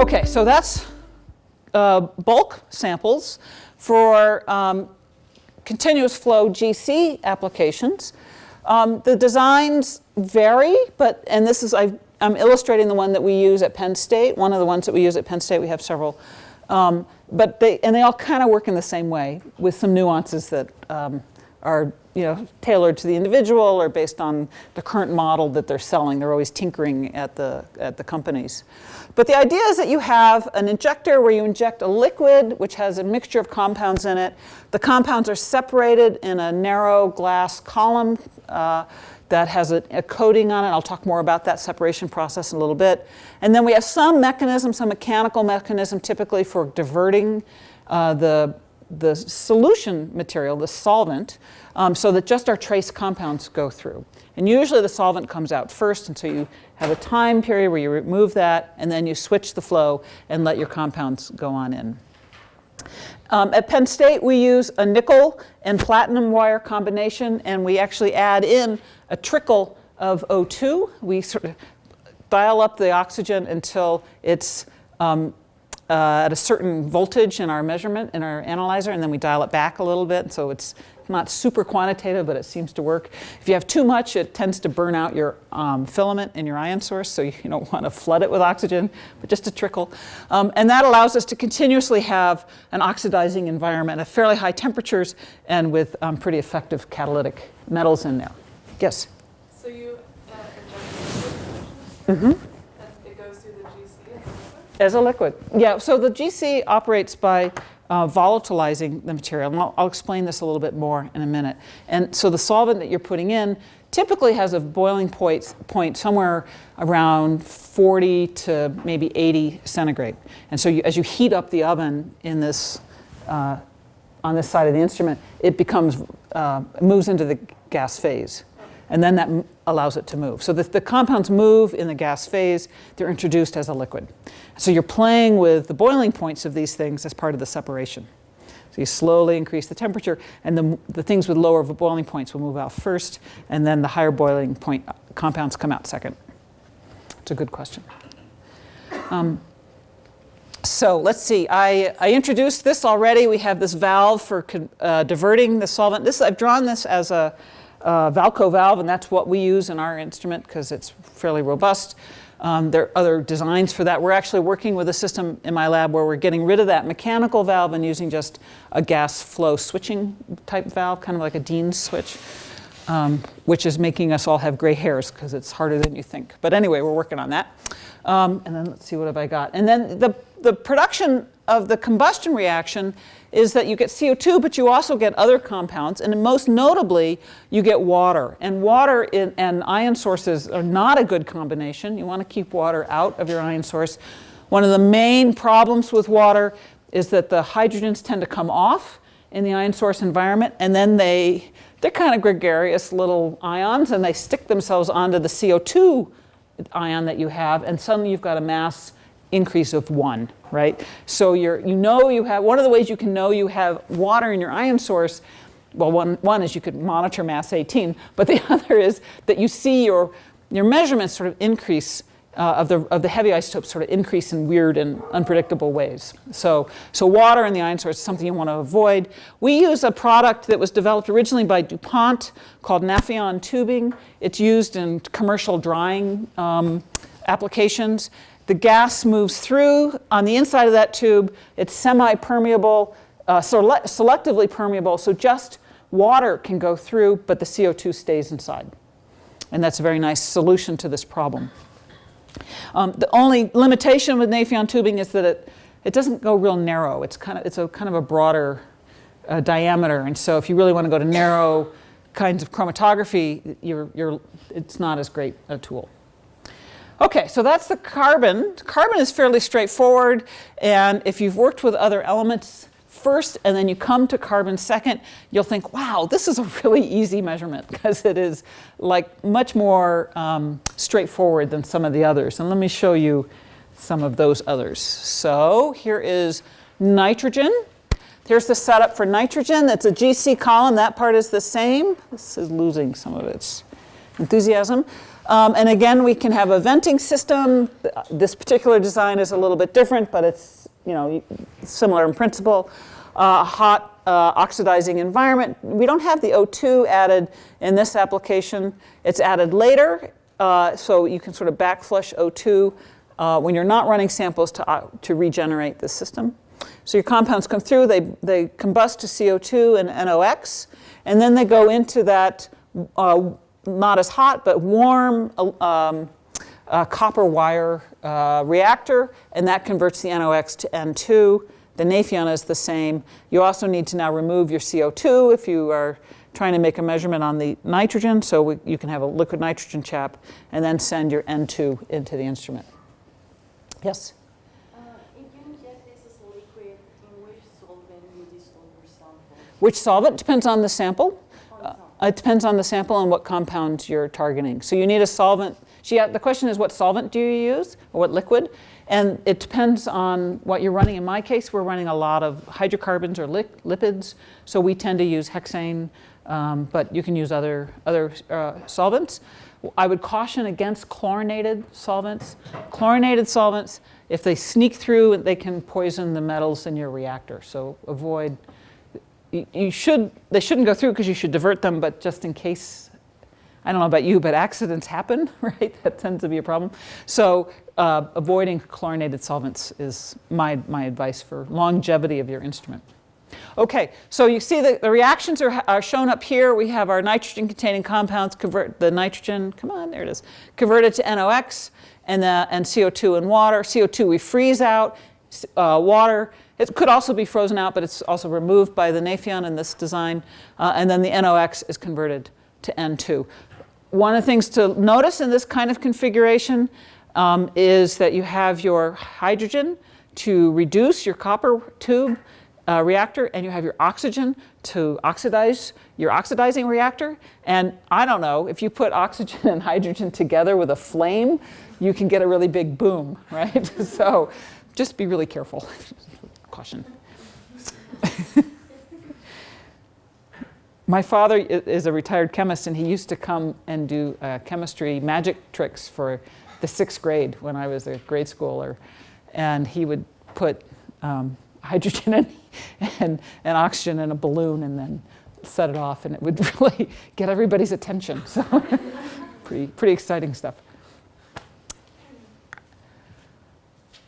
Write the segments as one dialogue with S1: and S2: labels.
S1: Okay, so that's bulk samples for continuous flow GC applications. The designs vary, and this is, I'm illustrating the one that we use at Penn State. One of the ones that we use at Penn State, we have several. But they all kind of work in the same way with some nuances that are tailored to the individual or based on the current model that they're selling. They're always tinkering at the companies. But the idea is that you have an injector where you inject a liquid which has a mixture of compounds in it. The compounds are separated in a narrow glass column that has a coating on it. I'll talk more about that separation process in a little bit. And then we have some mechanism, some mechanical mechanism typically for diverting the solution material, the solvent, so that just our trace compounds go through. And usually the solvent comes out first, and so you have a time period where you remove that, and then you switch the flow and let your compounds go on in. At Penn State, we use a nickel and platinum wire combination, and we actually add in a trickle of O2. We sort of dial up the oxygen until it's at a certain voltage in our measurement, in our analyzer, and then we dial it back a little bit, so it's not super quantitative, but it seems to work. If you have too much, it tends to burn out your filament in your ion source, so you don't want to flood it with oxygen, but just a trickle. And that allows us to continuously have an oxidizing environment at fairly high temperatures and with pretty effective catalytic metals in there. Yes?
S2: So you inject
S1: Mm-hmm.
S2: and it goes through the GC
S1: As a liquid. Yeah, so the GC operates by volatilizing the material. And I'll explain this a little bit more in a minute. And so the solvent that you're putting in typically has a boiling point somewhere around 40 to maybe 80 centigrade. And so as you heat up the oven in this, on this side of the instrument, it moves into the gas phase. And then that allows it to move. So the compounds move in the gas phase. They're introduced as a liquid. So you're playing with the boiling points of these things as part of the separation. So you slowly increase the temperature, and the things with lower boiling points will move out first, and then the higher boiling point compounds come out second. It's a good question. So let's see. I introduced this already. We have this valve for diverting the solvent. I've drawn this as a Valco valve, and that's what we use in our instrument because it's fairly robust. There are other designs for that. We're actually working with a system in my lab where we're getting rid of that mechanical valve and using just a gas flow switching type valve, kind of like a Dean's switch, which is making us all have gray hairs because it's harder than you think. But anyway, we're working on that. And then let's see, what have I got? And then the production of the combustion reaction is that you get CO2, but you also get other compounds, and most notably, you get water. And water and ion sources are not a good combination. You want to keep water out of your ion source. One of the main problems with water is that the hydrogens tend to come off in the ion source environment, and then they're kind of gregarious little ions, and they stick themselves onto the CO2 ion that you have, and suddenly you've got a mass increase of 1, right? So you have, one of the ways you can know you have water in your ion source, well, one is you could monitor mass 18, but the other is that you see your measurements sort of increase of the heavy isotopes sort of increase in weird and unpredictable ways. So water in the ion source is something you want to avoid. We use a product that was developed originally by DuPont called Nafion tubing. It's used in commercial drying applications. The gas moves through. On the inside of that tube, it's semi-permeable, selectively permeable, so just water can go through, but the CO2 stays inside. And that's a very nice solution to this problem. The only limitation with Nafion tubing is that it doesn't go real narrow. It's kind of a broader diameter, and so if you really want to go to narrow kinds of chromatography, it's not as great a tool. Okay, so that's the carbon. Carbon is fairly straightforward, and if you've worked with other elements first and then you come to carbon second, you'll think, wow, this is a really easy measurement because it is like much more straightforward than some of the others. And let me show you some of those others. So here is nitrogen. Here's the setup for nitrogen. That's a GC column. That part is the same. This is losing some of its enthusiasm. And again, we can have a venting system. This particular design is a little bit different, but it's similar in principle. Hot oxidizing environment. We don't have the O2 added in this application. It's added later, so you can sort of backflush O2 when you're not running samples to regenerate the system. So your compounds come through, they combust to CO2 and NOx, and then they go into that not as hot but warm copper wire reactor, and that converts the NOx to N2. The Nafion is the same. You also need to now remove your CO2 if you are trying to make a measurement on the nitrogen, so you can have a liquid nitrogen chap, and then send your N2 into the instrument. Yes?
S3: If you inject this as a liquid, in which solvent you dissolve your sample?
S1: Which solvent? Depends on the sample. It depends on the sample and what compound you're targeting. So you need a solvent. The question is, what solvent do you use, or what liquid? And it depends on what you're running. In my case, we're running a lot of hydrocarbons or lipids, so we tend to use hexane, but you can use other solvents. I would caution against chlorinated solvents. Chlorinated solvents, if they sneak through, they can poison the metals in your reactor, so avoid. They shouldn't go through because you should divert them, but just in case, I don't know about you, but accidents happen, right? That tends to be a problem. So avoiding chlorinated solvents is my advice for longevity of your instrument. Okay, so you see the reactions are shown up here. We have our nitrogen-containing compounds convert the nitrogen, come on, there it is, converted to NOx and CO2 and water. CO2 we freeze out, water, it could also be frozen out, but it's also removed by the Nafion in this design, and then the NOx is converted to N2. One of the things to notice in this kind of configuration is that you have your hydrogen to reduce your copper tube reactor, and you have your oxygen to oxidize your oxidizing reactor. And I don't know, if you put oxygen and hydrogen together with a flame, you can get a really big boom, right? So just be really careful. Caution. My father is a retired chemist, and he used to come and do chemistry magic tricks for the 6th grade when I was a grade schooler. And he would put hydrogen and oxygen in a balloon and then set it off, and it would really get everybody's attention. So pretty exciting stuff.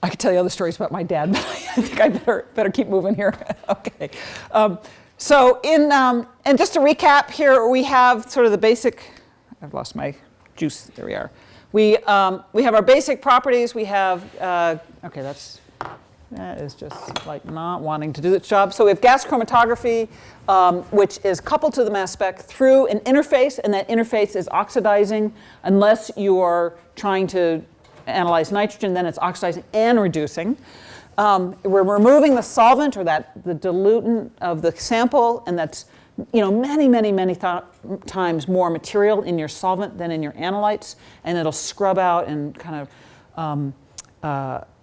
S1: I could tell you other stories about my dad, but I think I better keep moving here. Okay. So and just to recap here, we have sort of the basic, I've lost my juice, there we are. We have our basic properties. We have, okay, that is just like not wanting to do its job. So we have gas chromatography, which is coupled to the mass spec through an interface, and that interface is oxidizing unless you are trying to analyze nitrogen, then it's oxidizing and reducing. We're removing the solvent, or the diluent of the sample, and that's many times more material in your solvent than in your analytes, and it'll scrub out and kind of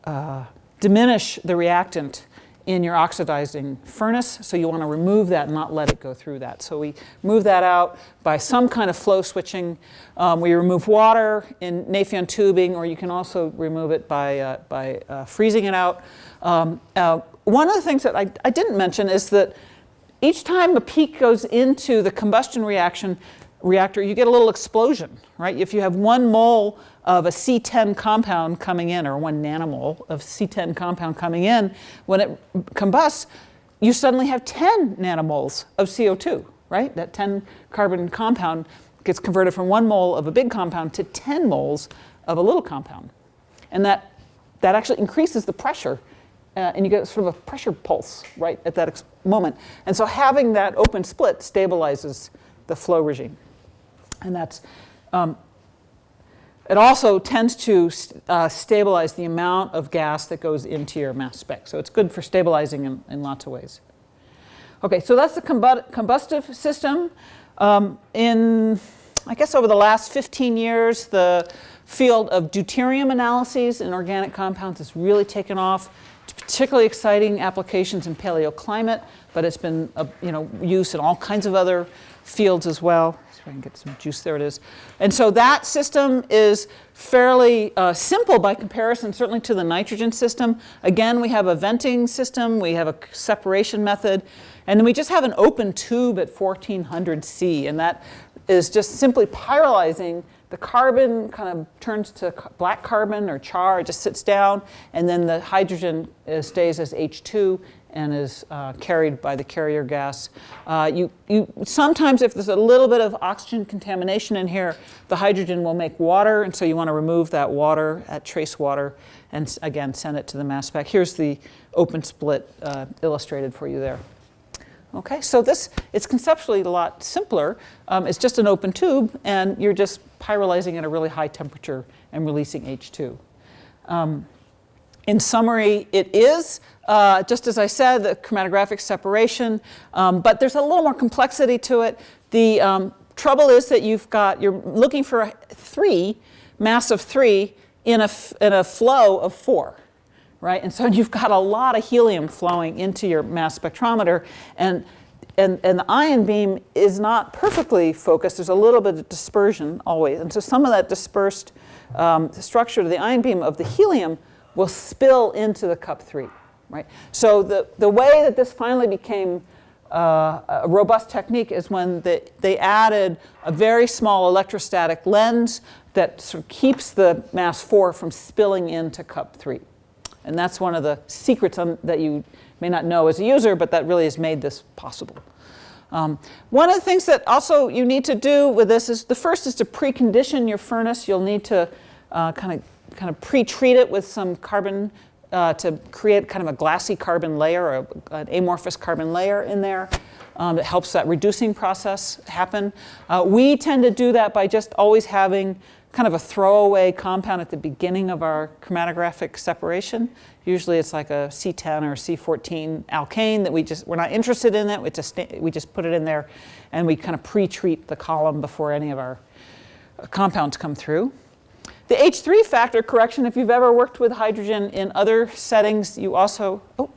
S1: diminish the reactant in your oxidizing furnace. So you want to remove that and not let it go through that. So we move that out by some kind of flow switching. We remove water in Nafion tubing, or you can also remove it by freezing it out. One of the things that I didn't mention is that each time a peak goes into the combustion reactor, you get a little explosion, right? If you have 1 mole of a C10 compound coming in, or 1 nanomole of C10 compound coming in, when it combusts, you suddenly have 10 nanomoles of CO2, right? That 10 carbon compound gets converted from 1 mole of a big compound to 10 moles of a little compound. And that actually increases the pressure, and you get sort of a pressure pulse right at that moment. And so having that open split stabilizes the flow regime. And that's, it also tends to stabilize the amount of gas that goes into your mass spec. So it's good for stabilizing in lots of ways. Okay, so that's the combustive system. I guess over the last 15 years, the field of deuterium analyses in organic compounds has really taken off. It's particularly exciting applications in paleoclimate, but it's been used in all kinds of other fields as well. if I can get some juice, there it is. And so that system is fairly simple by comparison, certainly to the nitrogen system. Again, we have a venting system, we have a separation method, and then we just have an open tube at 1400 C, and that is just simply pyrolyzing. The carbon kind of turns to black carbon or char, it just sits down, and then the hydrogen stays as H2 and is carried by the carrier gas. Sometimes if there's a little bit of oxygen contamination in here, the hydrogen will make water, and so you want to remove that water, that trace water, and again, send it to the mass spec. Here's the open split illustrated for you there. Okay, so it's conceptually a lot simpler. It's just an open tube, and you're just pyrolyzing at a really high temperature and releasing H2. In summary, it is, just as I said, the chromatographic separation, but there's a little more complexity to it. The trouble is that you're looking for a mass of 3 in a flow of 4. Right? And so you've got a lot of helium flowing into your mass spectrometer, and the ion beam is not perfectly focused. There's a little bit of dispersion always. And so some of that dispersed structure of the ion beam of the helium will spill into the cup 3. Right? So the way that this finally became a robust technique is when they added a very small electrostatic lens that sort of keeps the mass 4 from spilling into cup 3. And that's one of the secrets that you may not know as a user, but that really has made this possible. One of the things that also you need to do with this is, the first is to precondition your furnace. You'll need to kind of pre-treat it with some carbon to create kind of a glassy carbon layer, or an amorphous carbon layer in there that helps that reducing process happen. We tend to do that by just always having kind of a throwaway compound at the beginning of our chromatographic separation. Usually it's like a C10 or C14 alkane that we're not interested in it. We just put it in there, and we kind of pre-treat the column before any of our compounds come through. The H3 factor correction, if you've ever worked with hydrogen in other settings, you also, oh,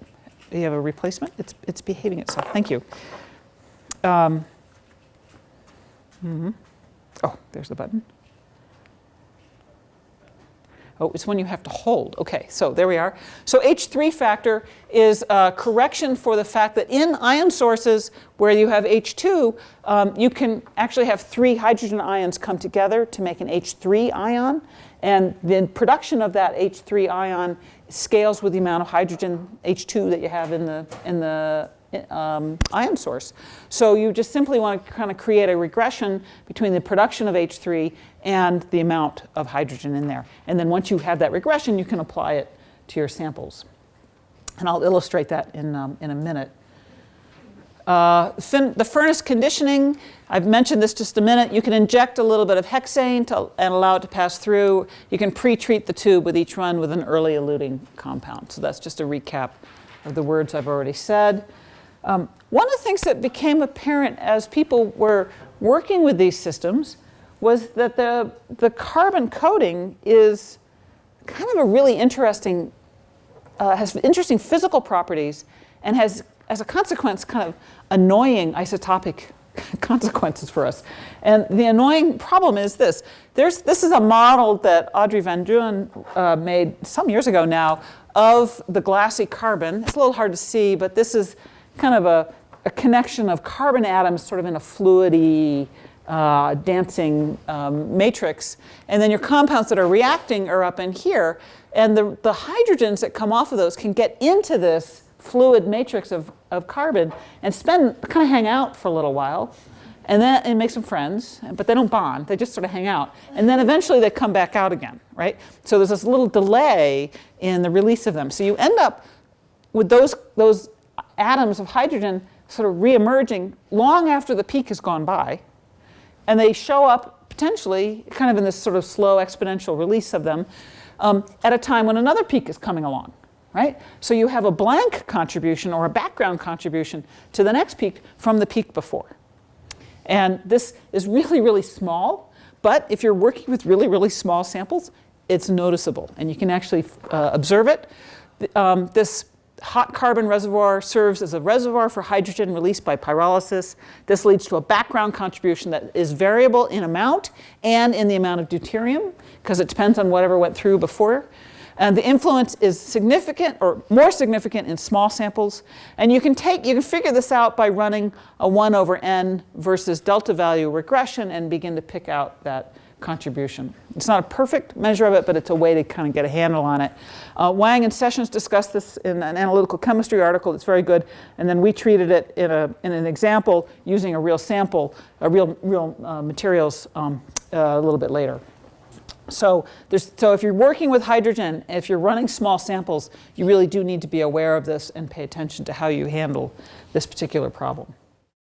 S1: you have a replacement? It's behaving itself. Thank you. Oh, there's the button. Oh, it's one you have to hold. Okay, so there we are. So H3 factor is a correction for the fact that in ion sources where you have H2, you can actually have 3 hydrogen ions come together to make an H3 ion. And the production of that H3 ion scales with the amount of hydrogen H2 that you have in the ion source. So you just simply want to kind of create a regression between the production of H3 and the amount of hydrogen in there. And then once you have that regression, you can apply it to your samples. And I'll illustrate that in a minute. The furnace conditioning, I've mentioned this just a minute. You can inject a little bit of hexane and allow it to pass through. You can pre-treat the tube with each run with an early eluting compound. So that's just a recap of the words I've already said. One of the things that became apparent as people were working with these systems was that the carbon coating is kind of a really interesting, has interesting physical properties, and has, as a consequence, kind of annoying isotopic consequences for us. And the annoying problem is this. This is a model that Audrey Van Duyn made some years ago now of the glassy carbon. It's a little hard to see, but this is kind of a connection of carbon atoms sort of in a fluidy, dancing matrix. And then your compounds that are reacting are up in here. And the hydrogens that come off of those can get into this fluid matrix of carbon and kind of hang out for a little while. And then it makes them friends, but they don't bond. They just sort of hang out. And then eventually they come back out again, right? So there's this little delay in the release of them. So you end up with those atoms of hydrogen sort of re-emerging long after the peak has gone by. And they show up potentially kind of in this sort of slow exponential release of them at a time when another peak is coming along, right? So you have a blank contribution or a background contribution to the next peak from the peak before. And this is really, really small, but if you're working with really, really small samples, it's noticeable, and you can actually observe it. This hot carbon reservoir serves as a reservoir for hydrogen released by pyrolysis. This leads to a background contribution that is variable in amount and in the amount of deuterium, because it depends on whatever went through before. And the influence is significant or more significant in small samples. And you can figure this out by running a 1/n versus delta value regression and begin to pick out that contribution. It's not a perfect measure of it, but it's a way to kind of get a handle on it. Wang and Sessions discussed this in an analytical chemistry article. It's very good. And then we treated it in an example using a real sample, real materials a little bit later. So if you're working with hydrogen, if you're running small samples, you really do need to be aware of this and pay attention to how you handle this particular problem.